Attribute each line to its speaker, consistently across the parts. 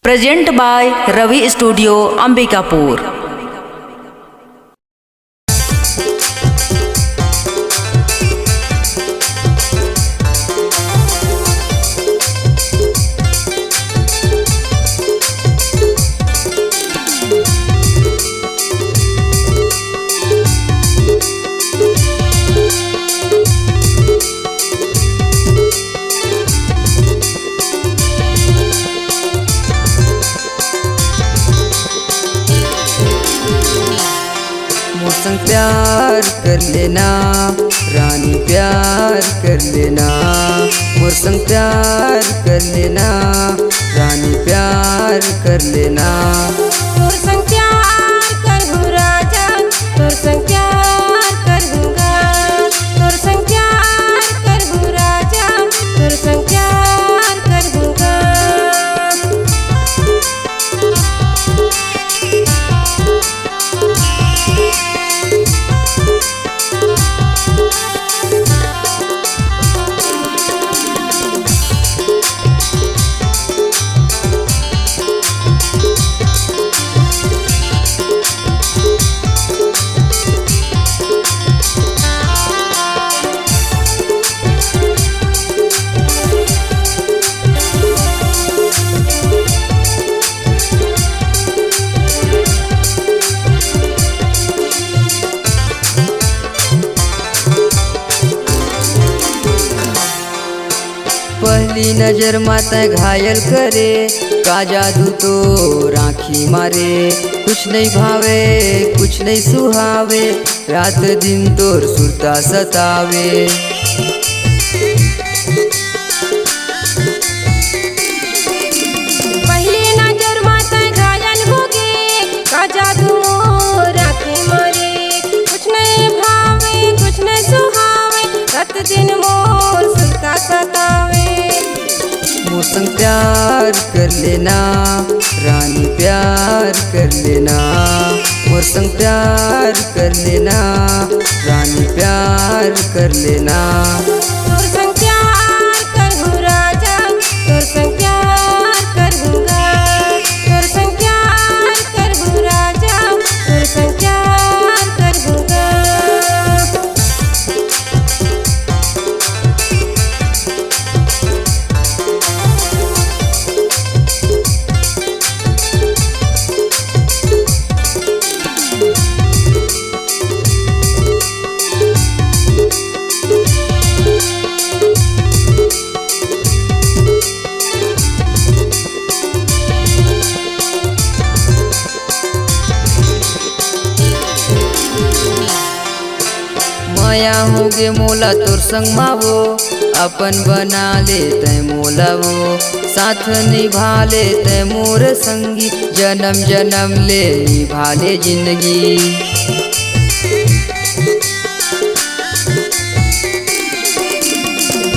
Speaker 1: Present by Ravi studio Ambikapur.
Speaker 2: संग प्यार कर लेना रानी, प्यार कर लेना मोर संग प्यार कर लेना रानी, प्यार कर लेना।
Speaker 3: तोर संग प्यार करहूँ राजा, तोर संग प्यार करहूँगा, तोर संग प्यार करहूँ राजा, तोर संग प्यार करहूँगा।
Speaker 2: पहली नजर माता घायल करे, का जादू तो राखी मारे। कुछ नहीं भावे कुछ नहीं सुहावे, रात दिन तोर सुरता सतावे।
Speaker 3: पहली नजर माता घायल होगे, का जादू राखी मारे। कुछ नहीं भावे कुछ नहीं सुहावे, रात दिन मोर सुरता सतावे।
Speaker 2: मोर संग प्यार कर लेना रानी, प्यार कर लेना मोर संग प्यार कर लेना रानी, प्यार कर लेना।
Speaker 3: तोर संग प्यार करहूँ राजा, तोर संग प्यार करहूँगा, तोर संग प्यार करहूँ राजा, तोर संग प्यार करहूँगा।
Speaker 2: माया होगे मोला तोर संग मावो, अपन बना ले तय मोला वो। साथ निभा ले तय मोर संगी, जन्म जन्म ले निभा ले जिंदगी।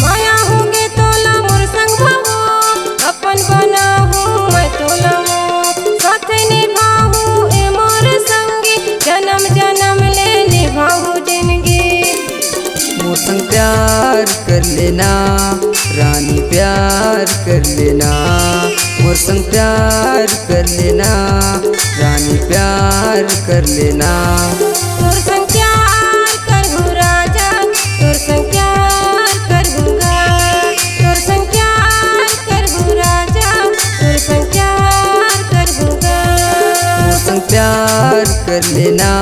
Speaker 3: माया होगे तोला मोर संग भावो, अपन बनाहूँ मैं तोला वो। साथ निभाहूँ ए मोर संगी, जन्म जन्म ले निभाहूँ जिंदगी।
Speaker 2: मोर संग प्यार कर लेना रानी, प्यार कर लेना मोर संग प्यार कर लेना रानी, प्यार कर लेना।
Speaker 3: तोर संग प्यार करहूँ राजा, तोर संग प्यार करहूँगा, तोर संग प्यार करहूँ राजा, तोर संग प्यार करहूँगा।
Speaker 2: मोर संग प्यार कर लेना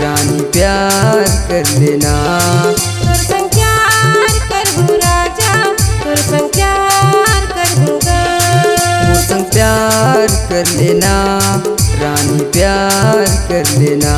Speaker 2: रानी, प्यार कर लेना।
Speaker 3: तोर संग प्यार करहूँ राजा, तोर संग प्यार करहूँगा।
Speaker 2: मोर संग प्यार कर लेना रानी, प्यार कर लेना।